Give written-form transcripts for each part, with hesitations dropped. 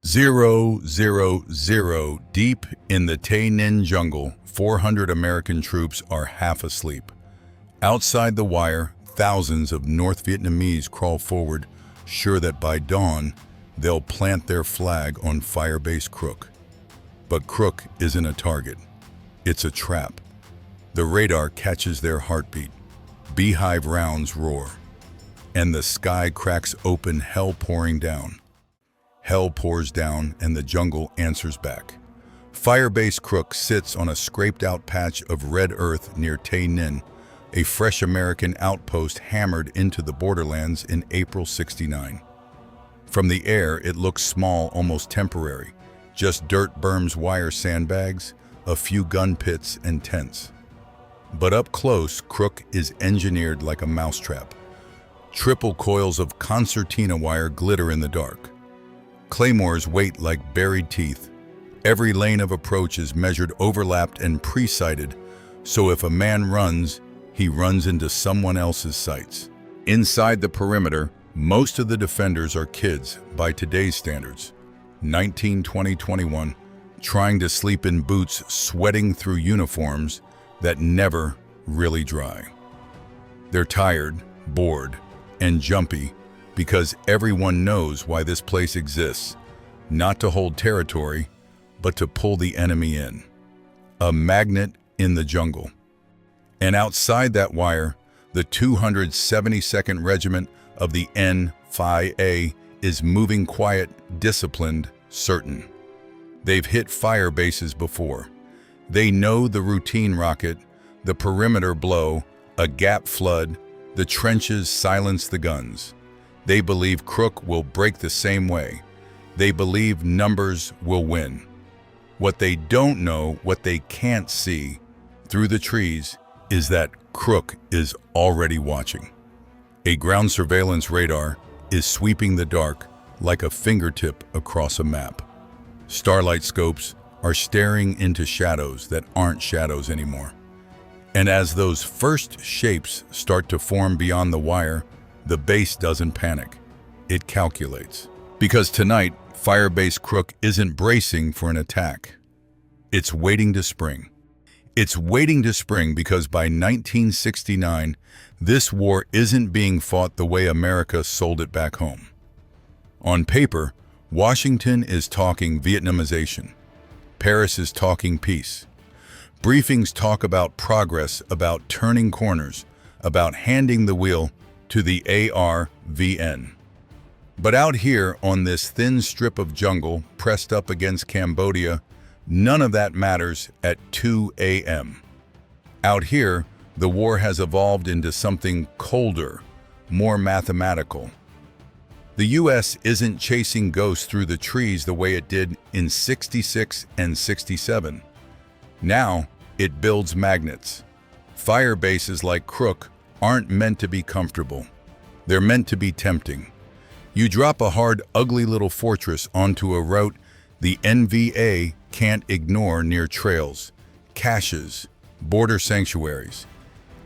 000 deep in the Tay Ninh jungle, 400 American troops are half asleep. Outside the wire, thousands of North Vietnamese crawl forward, sure that by dawn, they'll plant their flag on Firebase Crook. But Crook isn't a target. It's a trap. The radar catches their heartbeat. Beehive rounds roar. And the sky cracks open, hell pouring down. Hell pours down and the jungle answers back. Firebase Crook sits on a scraped-out patch of red earth near Tay Ninh, a fresh American outpost hammered into the borderlands in April '69. From the air, it looks small, almost temporary. Just dirt berms, wire sandbags, a few gun pits and tents. But up close, Crook is engineered like a mousetrap. Triple coils of concertina wire glitter in the dark. Claymores wait like buried teeth. Every lane of approach is measured, overlapped, and pre-sighted, so if a man runs, he runs into someone else's sights. Inside the perimeter, most of the defenders are kids by today's standards. 19, 20, 21, trying to sleep in boots, sweating through uniforms that never really dry. They're tired, bored, and jumpy because everyone knows why this place exists, not to hold territory, but to pull the enemy in. A magnet in the jungle. And outside that wire, the 272nd Regiment of the N-5A is moving quiet, disciplined, certain. They've hit fire bases before. They know the routine rocket, the perimeter blow, a gap flood, the trenches silence the guns. They believe Crook will break the same way. They believe numbers will win. What they don't know, what they can't see through the trees, is that Crook is already watching. A ground surveillance radar is sweeping the dark like a fingertip across a map. Starlight scopes are staring into shadows that aren't shadows anymore. And as those first shapes start to form beyond the wire, the base doesn't panic. It calculates. Because tonight, Firebase Crook isn't bracing for an attack. It's waiting to spring. It's waiting to spring because by 1969, this war isn't being fought the way America sold it back home. On paper, Washington is talking Vietnamization. Paris is talking peace. Briefings talk about progress, about turning corners, about handing the wheel to the ARVN. But out here on this thin strip of jungle pressed up against Cambodia, none of that matters at 2 a.m. Out here, the war has evolved into something colder, more mathematical. The U.S. isn't chasing ghosts through the trees the way it did in '66 and '67. Now, it builds magnets. Fire bases like Crook aren't meant to be comfortable. They're meant to be tempting. You drop a hard, ugly little fortress onto a route the NVA can't ignore near trails, caches, border sanctuaries,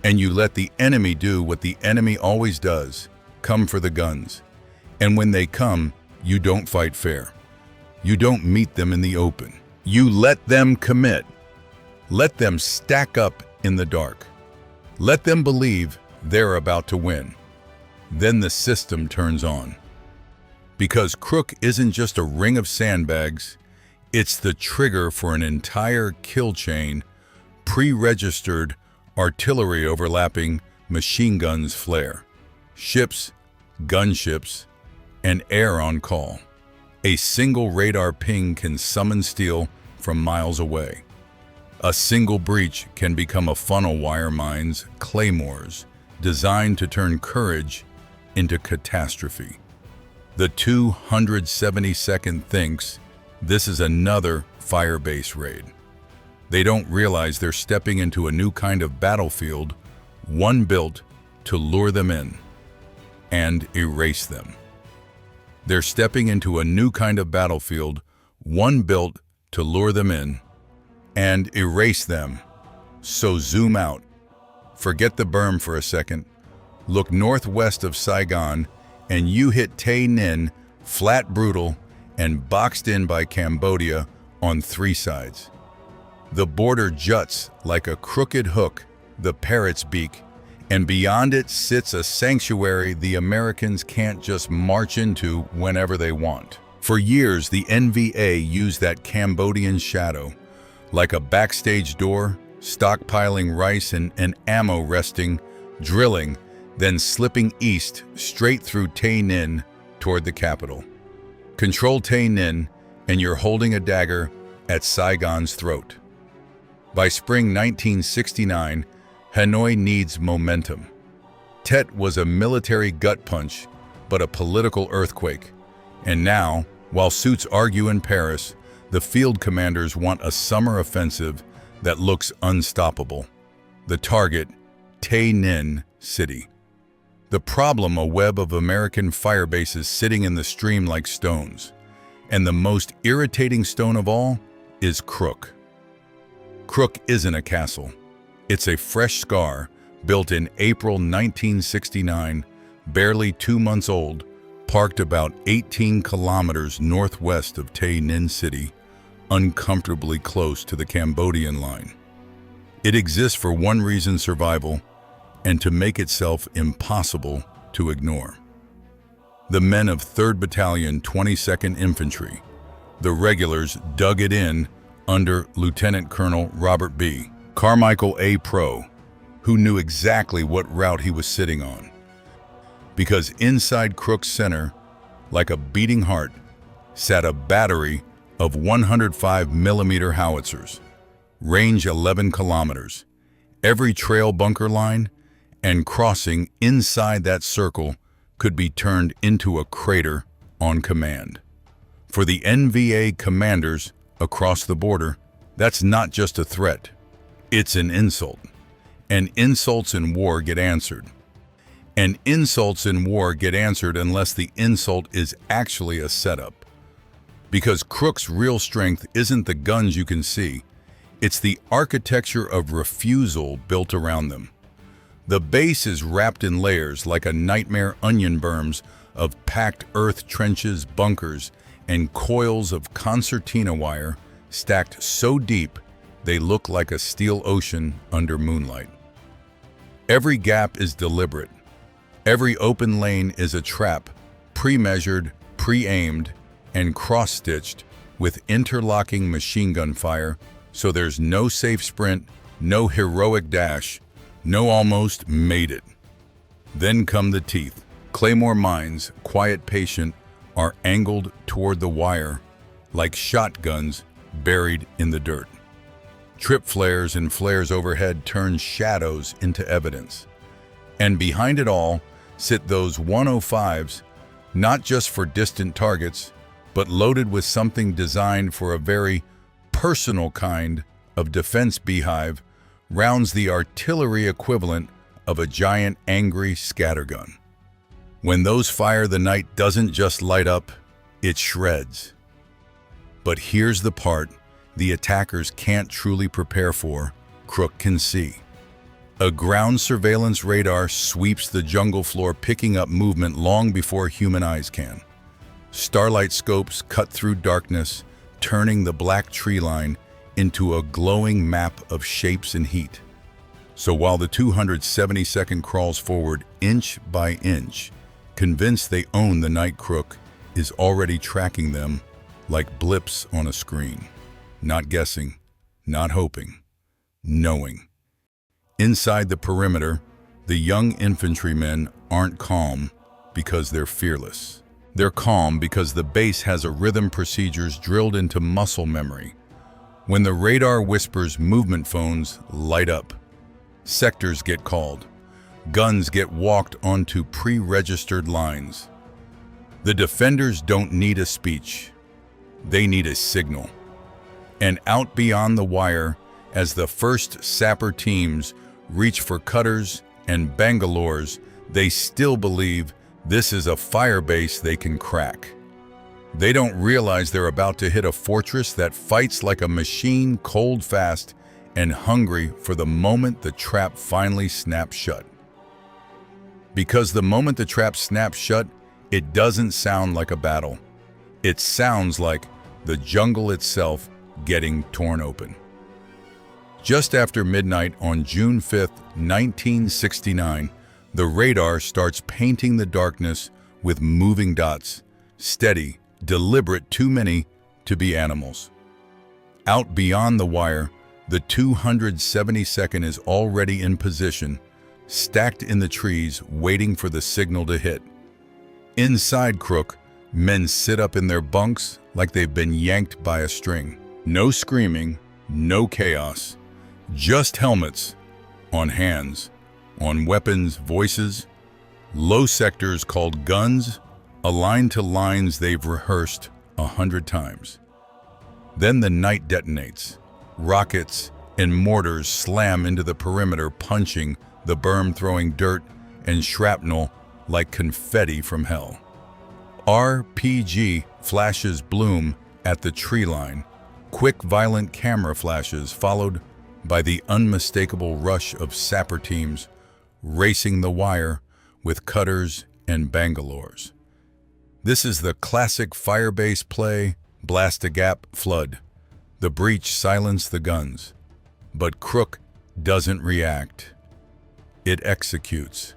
and you let the enemy do what the enemy always does, come for the guns. And when they come, you don't fight fair. You don't meet them in the open. You let them commit. Let them stack up in the dark. Let them believe they're about to win. Then the system turns on. Because Crook isn't just a ring of sandbags, it's the trigger for an entire kill chain, pre-registered, artillery overlapping, machine guns flare, ships, gunships, and air on call. A single radar ping can summon steel from miles away. A single breach can become a funnel wire mines, claymores, designed to turn courage into catastrophe. The 272nd thinks this is another Firebase raid. They don't realize they're stepping into a new kind of battlefield, one built to lure them in and erase them. They're stepping into a new kind of battlefield, one built to lure them in and erase them. So zoom out. Forget the berm for a second. Look northwest of Saigon and you hit Tay Ninh, flat, brutal, and boxed in by Cambodia on 3 sides. The border juts like a crooked hook, the parrot's beak, and beyond it sits a sanctuary the Americans can't just march into whenever they want. For years, the NVA used that Cambodian shadow, like a backstage door, stockpiling rice and ammo resting, drilling, then slipping east straight through Tay Ninh toward the capital. Control Tay Ninh, and you're holding a dagger at Saigon's throat. By spring 1969, Hanoi needs momentum. Tet was a military gut punch, but a political earthquake. And now, while suits argue in Paris, the field commanders want a summer offensive that looks unstoppable. The target, Tay Ninh City. The problem, a web of American fire bases sitting in the stream like stones. And the most irritating stone of all is Crook. Crook isn't a castle. It's a fresh scar built in April 1969, barely 2 months old, parked about 18 kilometers northwest of Tay Ninh City, uncomfortably close to the Cambodian line. It exists for one reason: survival, and to make itself impossible to ignore. The men of 3rd Battalion 22nd Infantry, the regulars, dug it in under Lieutenant Colonel Robert B. Carmichael A. Pro, who knew exactly what route he was sitting on. Because inside Crook's center, like a beating heart, sat a battery of 105mm howitzers, range 11 kilometers, every trail bunker line and crossing inside that circle could be turned into a crater on command. For the NVA commanders across the border, that's not just a threat, it's an insult. And insults in war get answered. And insults in war get answered unless the insult is actually a setup. Because Crook's real strength isn't the guns you can see, it's the architecture of refusal built around them. The base is wrapped in layers like a nightmare onion berms of packed earth trenches, bunkers, and coils of concertina wire stacked so deep they look like a steel ocean under moonlight. Every gap is deliberate. Every open lane is a trap, pre-measured, pre-aimed, and cross-stitched with interlocking machine gun fire, so there's no safe sprint, no heroic dash, no almost made it. Then come the teeth. Claymore mines, quiet, patient, are angled toward the wire like shotguns buried in the dirt. Trip flares and flares overhead turn shadows into evidence. And behind it all sit those 105s, not just for distant targets, but loaded with something designed for a very personal kind of defense beehive, rounds the artillery equivalent of a giant angry scattergun. When those fire, the night doesn't just light up, it shreds. But here's the part the attackers can't truly prepare for, Crook can see. A ground surveillance radar sweeps the jungle floor, picking up movement long before human eyes can. Starlight scopes cut through darkness, turning the black tree line into a glowing map of shapes and heat. So while the 272nd crawls forward inch by inch, convinced they own the night, Crook is already tracking them like blips on a screen. Not guessing, not hoping, knowing. Inside the perimeter, the young infantrymen aren't calm because they're fearless. They're calm because the base has a rhythm, procedures drilled into muscle memory. When the radar whispers, movement phones light up. Sectors get called. Guns get walked onto pre-registered lines. The defenders don't need a speech. They need a signal. And out beyond the wire, as the first sapper teams reach for cutters and bangalores, they still believe this is a fire base they can crack. They don't realize they're about to hit a fortress that fights like a machine, cold fast and hungry for the moment the trap finally snaps shut. Because the moment the trap snaps shut, it doesn't sound like a battle. It sounds like the jungle itself getting torn open. Just after midnight on June 5, 1969, the radar starts painting the darkness with moving dots, steady, deliberate, too many to be animals. Out beyond the wire, the 272nd is already in position, stacked in the trees, waiting for the signal to hit. Inside Crook, men sit up in their bunks like they've been yanked by a string. No screaming, no chaos, just helmets on hands, on weapons, voices, low sectors called guns, aligned to lines they've rehearsed 100 times. Then the night detonates. Rockets and mortars slam into the perimeter, punching the berm, throwing dirt and shrapnel like confetti from hell. RPG flashes bloom at the tree line, quick, violent camera flashes followed by the unmistakable rush of sapper teams racing the wire with cutters and bangalores. This is the classic firebase play, blast a gap, flood. The breach silenced the guns, but Crook doesn't react. It executes.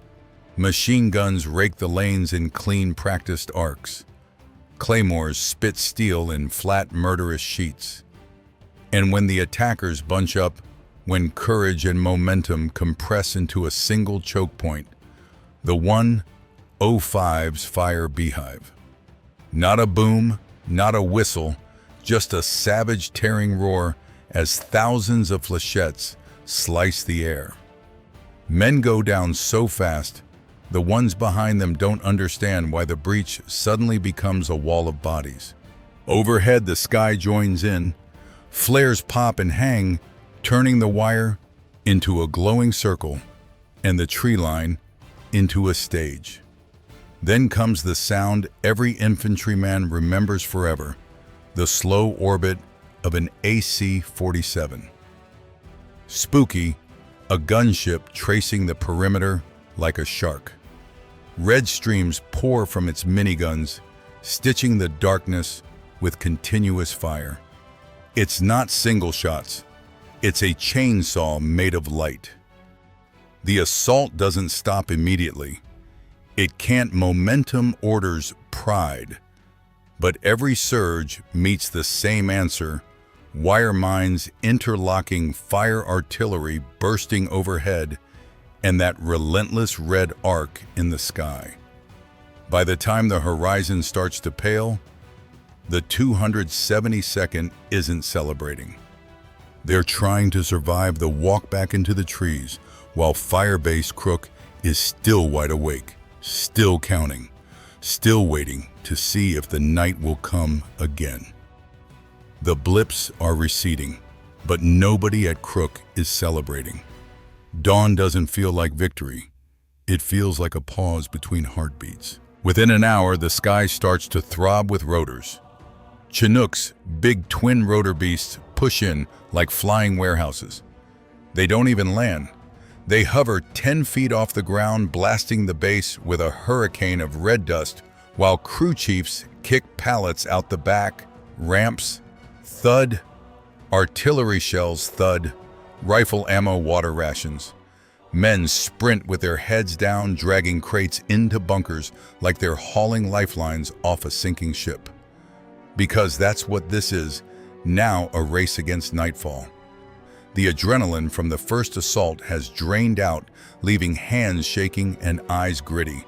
Machine guns rake the lanes in clean, practiced arcs. Claymores spit steel in flat, murderous sheets. And when the attackers bunch up, when courage and momentum compress into a single choke point, the 105's fire beehive. Not a boom, not a whistle, just a savage tearing roar as thousands of flechettes slice the air. Men go down so fast, the ones behind them don't understand why the breach suddenly becomes a wall of bodies. Overhead, the sky joins in. Flares pop and hang, turning the wire into a glowing circle and the tree line into a stage. Then comes the sound every infantryman remembers forever, the slow orbit of an AC-47. Spooky, a gunship tracing the perimeter like a shark. Red streams pour from its miniguns, stitching the darkness with continuous fire. It's not single shots. It's a chainsaw made of light. The assault doesn't stop immediately. It can't. Momentum orders pride. But every surge meets the same answer: wire mines interlocking, fire artillery bursting overhead, and that relentless red arc in the sky. By the time the horizon starts to pale, the 272nd isn't celebrating. They're trying to survive the walk back into the trees, while Firebase Crook is still wide awake, still counting, still waiting to see if the night will come again. The blips are receding, but nobody at Crook is celebrating. Dawn doesn't feel like victory. It feels like a pause between heartbeats. Within an hour, the sky starts to throb with rotors. Chinook's big twin rotor beasts push in like flying warehouses. They don't even land. They hover 10 feet off the ground, blasting the base with a hurricane of red dust, while crew chiefs kick pallets out the back, ramps, thud, artillery shells thud, rifle ammo, water rations. Men sprint with their heads down, dragging crates into bunkers like they're hauling lifelines off a sinking ship. Because that's what this is, now a race against nightfall. The adrenaline from the first assault has drained out, leaving hands shaking and eyes gritty.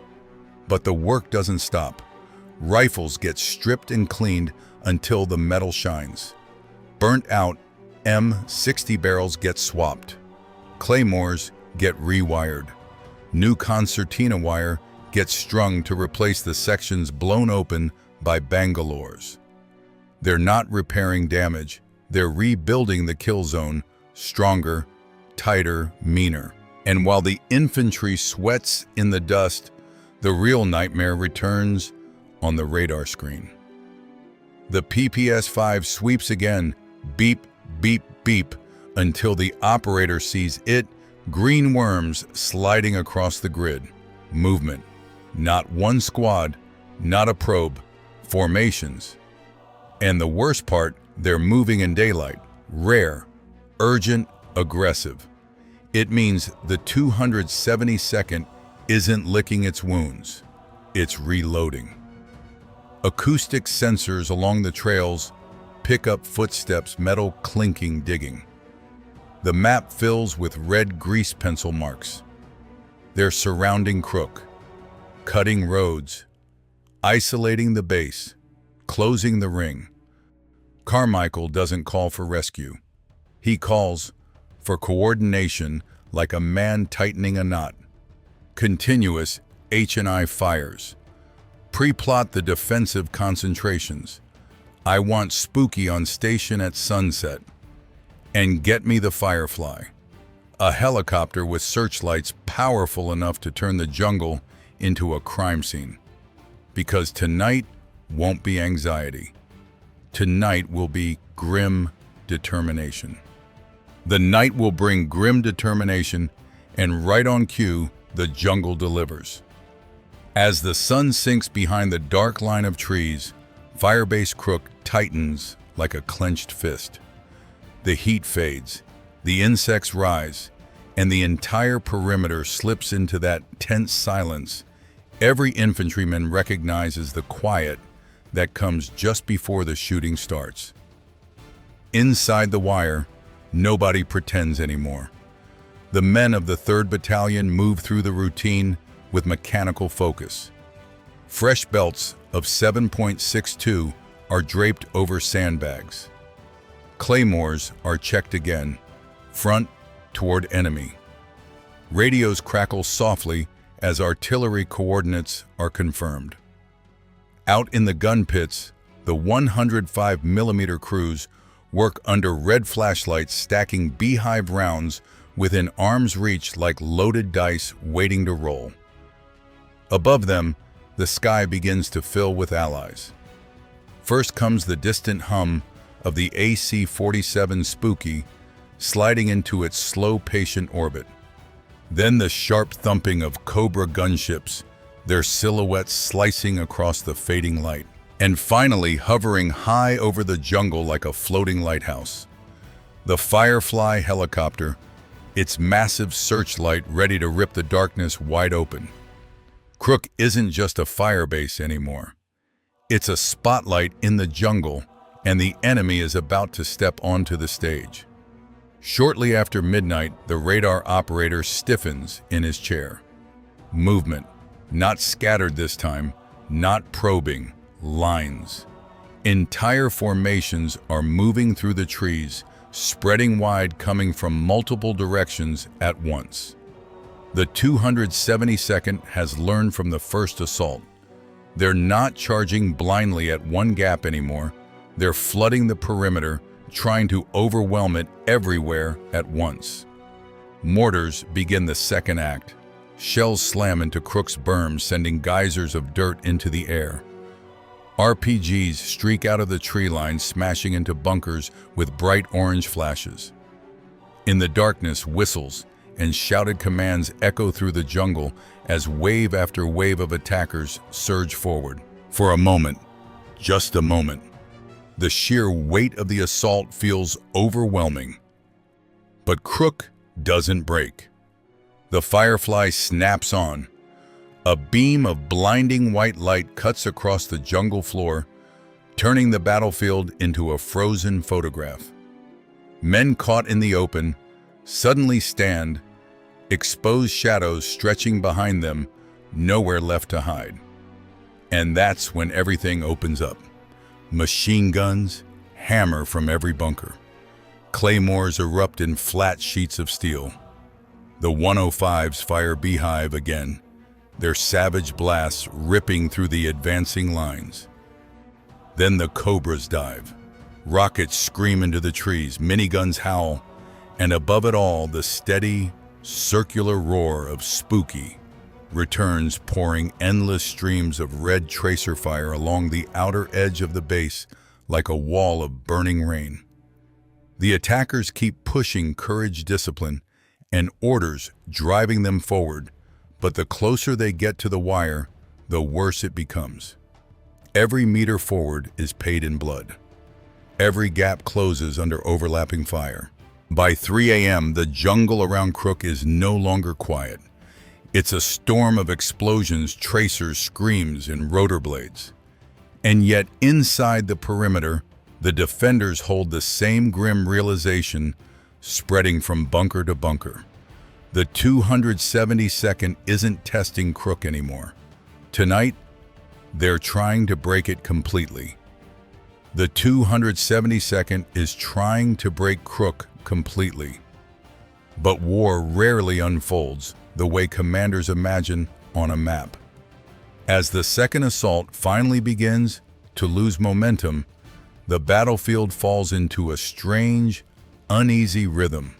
But the work doesn't stop. Rifles get stripped and cleaned until the metal shines. Burnt out M60 barrels get swapped. Claymores get rewired. New concertina wire gets strung to replace the sections blown open by bangalores. They're not repairing damage. They're rebuilding the kill zone, stronger, tighter, meaner. And while the infantry sweats in the dust, the real nightmare returns on the radar screen. The PPS-5 sweeps again, beep, beep, beep, until the operator sees it, green worms sliding across the grid. Movement. Not one squad, not a probe. Formations. And the worst part, they're moving in daylight. Rare, urgent, aggressive. It means the 272nd isn't licking its wounds. It's reloading. Acoustic sensors along the trails pick up footsteps, metal clinking, digging. The map fills with red grease pencil marks. They're surrounding Crook, cutting roads, isolating the base, closing the ring. Carmichael doesn't call for rescue. He calls for coordination like a man tightening a knot. Continuous H&I fires. Pre-plot the defensive concentrations. I want Spooky on station at sunset. And get me the Firefly. A helicopter with searchlights powerful enough to turn the jungle into a crime scene. Because tonight won't be anxiety. Tonight will be grim determination. The night will bring grim determination, and right on cue, the jungle delivers. As the sun sinks behind the dark line of trees, Firebase Crook tightens like a clenched fist. The heat fades, the insects rise, and the entire perimeter slips into that tense silence. Every infantryman recognizes the quiet that comes just before the shooting starts. Inside the wire, nobody pretends anymore. The men of the 3rd Battalion move through the routine with mechanical focus. Fresh belts of 7.62 are draped over sandbags. Claymores are checked again, front toward enemy. Radios crackle softly as artillery coordinates are confirmed. Out in the gun pits, the 105mm crews work under red flashlights, stacking beehive rounds within arm's reach like loaded dice waiting to roll. Above them, the sky begins to fill with allies. First comes the distant hum of the AC-47 Spooky sliding into its slow, patient orbit. Then the sharp thumping of Cobra gunships, their silhouettes slicing across the fading light. And finally, hovering high over the jungle like a floating lighthouse, the Firefly helicopter, its massive searchlight ready to rip the darkness wide open. Crook isn't just a fire base anymore. It's a spotlight in the jungle, and the enemy is about to step onto the stage. Shortly after midnight, the radar operator stiffens in his chair. Movement, not scattered this time, not probing, lines. Entire formations are moving through the trees, spreading wide, coming from multiple directions at once. The 272nd has learned from the first assault. They're not charging blindly at one gap anymore. They're flooding the perimeter, trying to overwhelm it everywhere at once. Mortars begin the second act. Shells slam into Crook's berm, sending geysers of dirt into the air. RPGs streak out of the tree line, smashing into bunkers with bright orange flashes. In the darkness, whistles and shouted commands echo through the jungle as wave after wave of attackers surge forward. For a moment, just a moment, the sheer weight of the assault feels overwhelming. But Crook doesn't break. The Firefly snaps on. A beam of blinding white light cuts across the jungle floor, turning the battlefield into a frozen photograph. Men caught in the open suddenly stand, exposed shadows stretching behind them, nowhere left to hide. And that's when everything opens up. Machine guns hammer from every bunker. Claymores erupt in flat sheets of steel. The 105s fire beehive again, their savage blasts ripping through the advancing lines. Then the Cobras dive. Rockets scream into the trees, miniguns howl, and above it all, the steady, circular roar of Spooky returns, pouring endless streams of red tracer fire along the outer edge of the base like a wall of burning rain. The attackers keep pushing courage, discipline, and orders driving them forward, but the closer they get to the wire, the worse it becomes. Every meter forward is paid in blood. Every gap closes under overlapping fire. By 3 a.m., the jungle around Crook is no longer quiet. It's a storm of explosions, tracers, screams, and rotor blades. And yet, inside the perimeter, the defenders hold the same grim realization, spreading from bunker to bunker. The 272nd isn't testing Crook anymore. Tonight, they're trying to break it completely. The 272nd is trying to break Crook completely. But war rarely unfolds the way commanders imagine on a map. As the second assault finally begins to lose momentum, the battlefield falls into a strange, uneasy rhythm.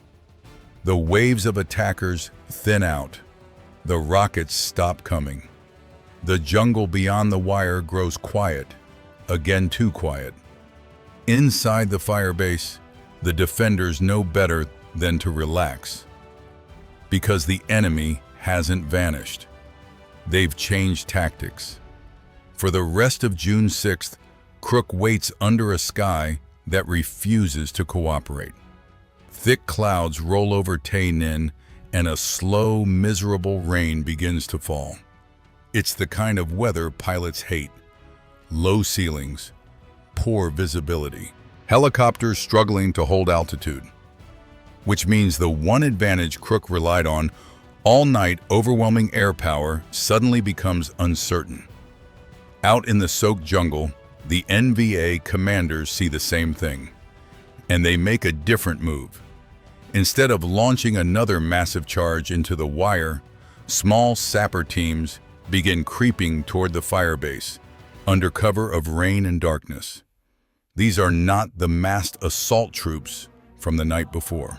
The waves of attackers thin out. The rockets stop coming. The jungle beyond the wire grows quiet, again too quiet. Inside the firebase, the defenders know better than to relax. Because the enemy hasn't vanished. They've changed tactics. For the rest of June 6th, Crook waits under a sky that refuses to cooperate. Thick clouds roll over Tay Ninh, and a slow, miserable rain begins to fall. It's the kind of weather pilots hate. Low ceilings, poor visibility, helicopters struggling to hold altitude. Which means the one advantage Crook relied on all night, overwhelming air power, suddenly becomes uncertain. Out in the soaked jungle, the NVA commanders see the same thing, and they make a different move. Instead of launching another massive charge into the wire, small sapper teams begin creeping toward the firebase, under cover of rain and darkness. These are not the massed assault troops from the night before.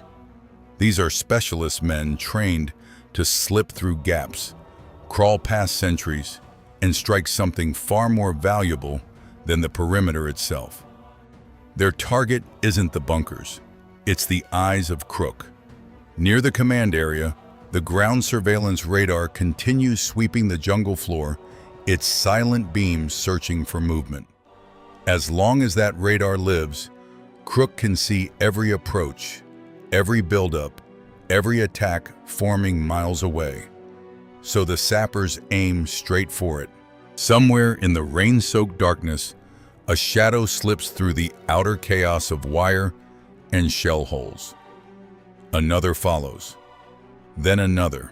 These are specialist men trained to slip through gaps, crawl past sentries, and strike something far more valuable than the perimeter itself. Their target isn't the bunkers, it's the eyes of Crook. Near the command area, the ground surveillance radar continues sweeping the jungle floor, its silent beams searching for movement. As long as that radar lives, Crook can see every approach, every buildup, every attack forming miles away. So the sappers aim straight for it. Somewhere in the rain-soaked darkness, a shadow slips through the outer chaos of wire and shell holes. Another follows, then another.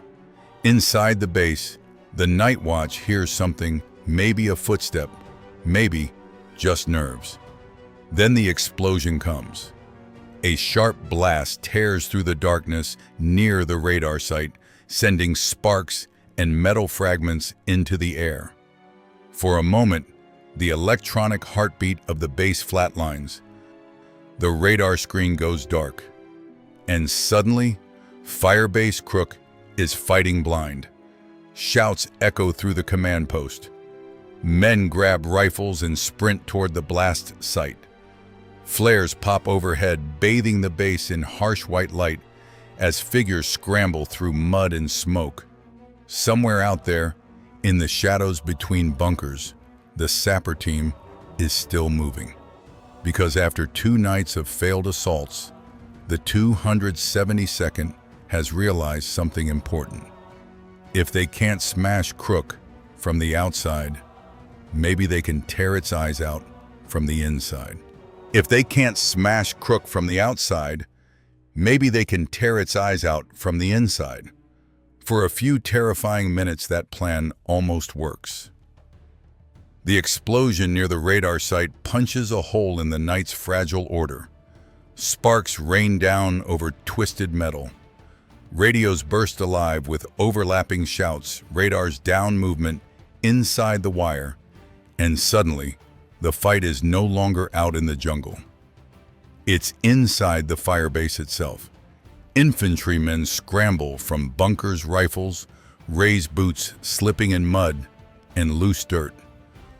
Inside the base, the night watch hears something, maybe a footstep, maybe just nerves. Then the explosion comes. A sharp blast tears through the darkness near the radar site, sending sparks and metal fragments into the air. For a moment, the electronic heartbeat of the base flatlines. The radar screen goes dark, and suddenly, Firebase Crook is fighting blind. Shouts echo through the command post. Men grab rifles and sprint toward the blast site. Flares pop overhead, bathing the base in harsh white light as figures scramble through mud and smoke. Somewhere out there, in the shadows between bunkers, the sapper team is still moving. Because after 2 nights of failed assaults, the 272nd has realized something important. If they can't smash Crook from the outside, maybe they can tear its eyes out from the inside. If they can't smash Crook from the outside, maybe they can tear its eyes out from the inside. For a few terrifying minutes, that plan almost works. The explosion near the radar site punches a hole in the night's fragile order. Sparks rain down over twisted metal. Radios burst alive with overlapping shouts, radar's down movement inside the wire, and suddenly, the fight is no longer out in the jungle. It's inside the firebase itself. Infantrymen scramble from bunkers, rifles, raised boots slipping in mud and loose dirt.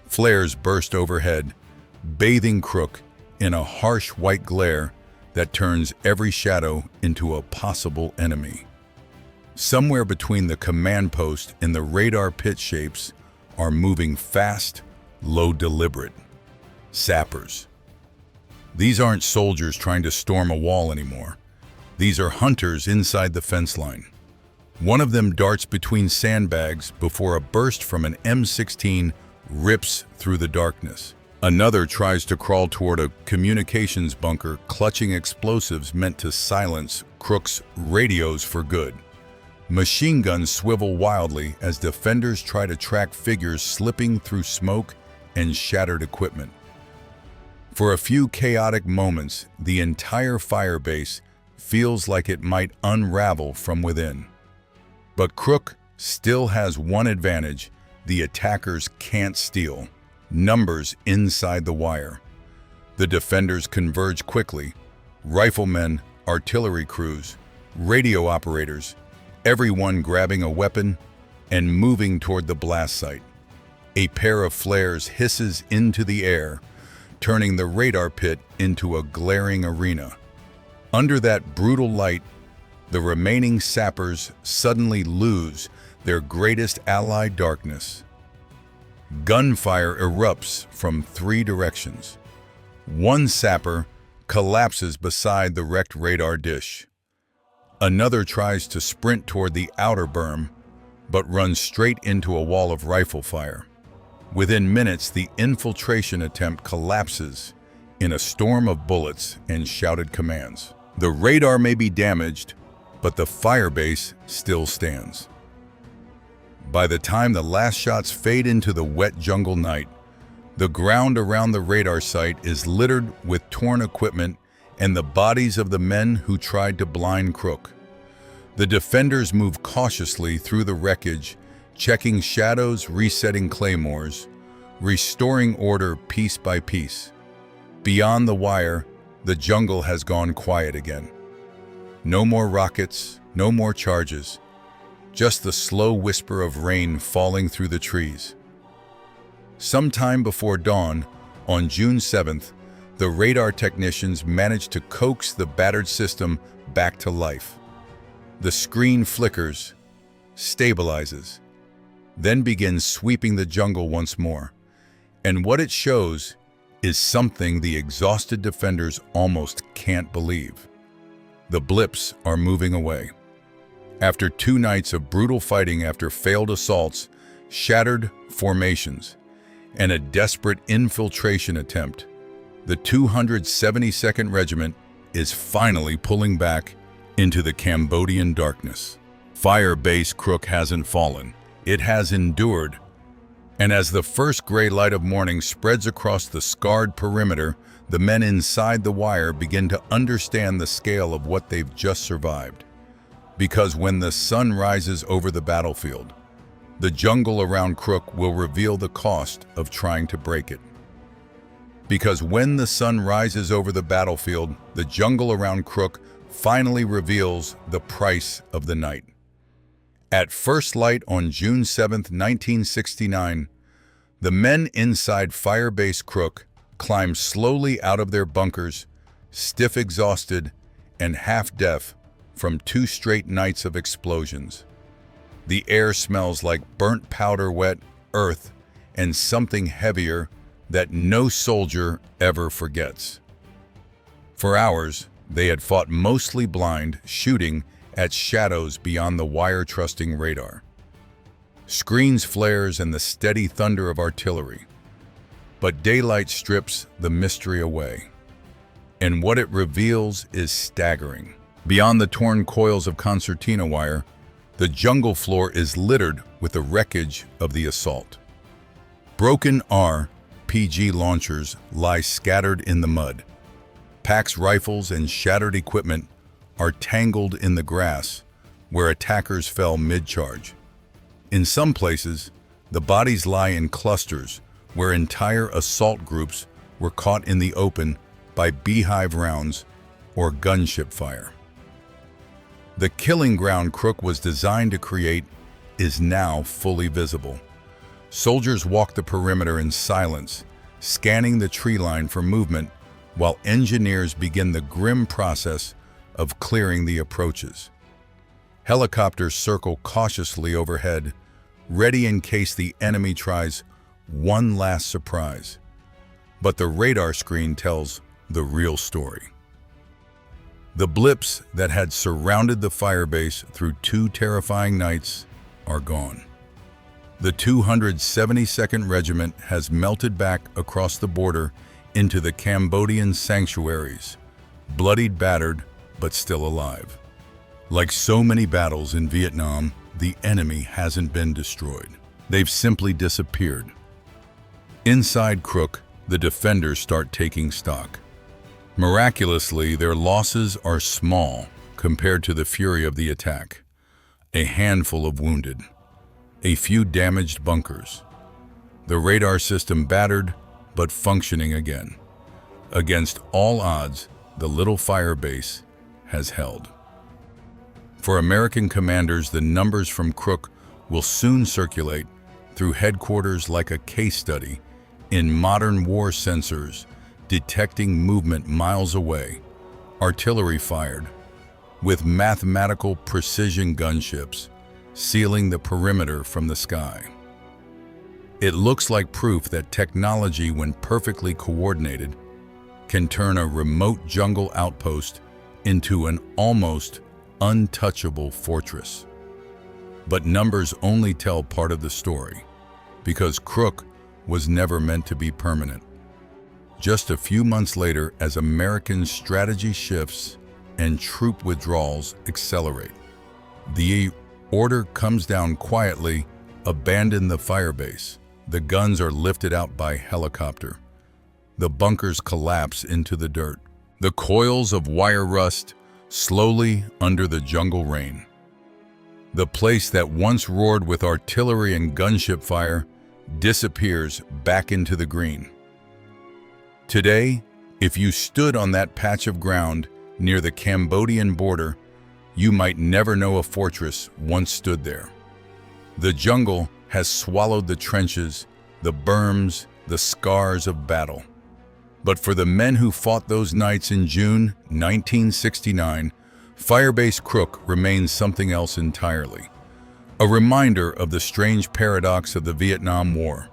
Flares burst overhead, bathing Crook in a harsh white glare that turns every shadow into a possible enemy. Somewhere between the command post and the radar pit shapes are moving fast, low deliberate sappers. These aren't soldiers trying to storm a wall anymore. These are hunters inside the fence line. One of them darts between sandbags before a burst from an M16 rips through the darkness. Another tries to crawl toward a communications bunker, clutching explosives meant to silence Crook's radios for good. Machine guns swivel wildly as defenders try to track figures slipping through smoke and shattered equipment. For a few chaotic moments, the entire fire base feels like it might unravel from within. But Crook still has one advantage the attackers can't steal: numbers inside the wire. The defenders converge quickly: riflemen, artillery crews, radio operators, everyone grabbing a weapon and moving toward the blast site. A pair of flares hisses into the air, turning the radar pit into a glaring arena. Under that brutal light, the remaining sappers suddenly lose their greatest ally: darkness. Gunfire erupts from 3 directions. One sapper collapses beside the wrecked radar dish. Another tries to sprint toward the outer berm, but runs straight into a wall of rifle fire. Within minutes, the infiltration attempt collapses in a storm of bullets and shouted commands. The radar may be damaged, but the firebase still stands. By the time the last shots fade into the wet jungle night, the ground around the radar site is littered with torn equipment and the bodies of the men who tried to blind Crook. The defenders move cautiously through the wreckage, checking shadows, resetting claymores, restoring order piece by piece. Beyond the wire, the jungle has gone quiet again. No more rockets, no more charges, just the slow whisper of rain falling through the trees. Sometime before dawn, on June 7th, the radar technicians managed to coax the battered system back to life. The screen flickers, stabilizes, then begins sweeping the jungle once more. And what it shows is something the exhausted defenders almost can't believe. The blips are moving away. After 2 nights of brutal fighting after failed assaults, shattered formations, and a desperate infiltration attempt, the 272nd Regiment is finally pulling back into the Cambodian darkness. Fire base Crook hasn't fallen. It has endured. And as the first gray light of morning spreads across the scarred perimeter, the men inside the wire begin to understand the scale of what they've just survived. Because when the sun rises over the battlefield, the jungle around Crook will reveal the cost of trying to break it. Because when the sun rises over the battlefield, the jungle around Crook finally reveals the price of the night. At first light on June 7, 1969, the men inside Firebase Crook climbed slowly out of their bunkers, stiff, exhausted, and half-deaf from 2 straight nights of explosions. The air smells like burnt powder, wet earth, and something heavier that no soldier ever forgets. For hours, they had fought mostly blind, shooting at shadows beyond the wire-trusting radar. Screens, flares, and the steady thunder of artillery. But daylight strips the mystery away. And what it reveals is staggering. Beyond the torn coils of concertina wire, the jungle floor is littered with the wreckage of the assault. Broken RPG launchers lie scattered in the mud. Pax rifles and shattered equipment are tangled in the grass where attackers fell mid-charge. In some places, the bodies lie in clusters where entire assault groups were caught in the open by beehive rounds or gunship fire. The killing ground Crook was designed to create is now fully visible. Soldiers walk the perimeter in silence, scanning the tree line for movement, while engineers begin the grim process of clearing the approaches. Helicopters circle cautiously overhead, ready in case the enemy tries one last surprise. But the radar screen tells the real story. The blips that had surrounded the firebase through 2 terrifying nights are gone. The 272nd Regiment has melted back across the border into the Cambodian sanctuaries, bloodied, battered, but still alive. Like so many battles in Vietnam, the enemy hasn't been destroyed. They've simply disappeared. Inside Crook, the defenders start taking stock. Miraculously, their losses are small compared to the fury of the attack. A handful of wounded, a few damaged bunkers, the radar system battered but functioning again. Against all odds, the little firebase has held. For American commanders, the numbers from Crook will soon circulate through headquarters like a case study in modern war sensors, detecting movement miles away, artillery fired, with mathematical precision gunships sealing the perimeter from the sky. It looks like proof that technology, when perfectly coordinated, can turn a remote jungle outpost into an almost untouchable fortress. But numbers only tell part of the story, because Crook was never meant to be permanent. Just a few months later, as American strategy shifts and troop withdrawals accelerate, the order comes down quietly: abandon the firebase. The guns are lifted out by helicopter. The bunkers collapse into the dirt. The coils of wire rust slowly under the jungle rain. The place that once roared with artillery and gunship fire disappears back into the green. Today, if you stood on that patch of ground near the Cambodian border, you might never know a fortress once stood there. The jungle has swallowed the trenches, the berms, the scars of battle. But for the men who fought those nights in June 1969, Firebase Crook remains something else entirely. A reminder of the strange paradox of the Vietnam War.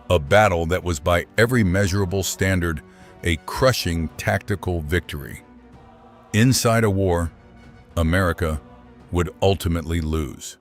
A battle that was by every measurable standard a crushing tactical victory. Inside a war, America would ultimately lose.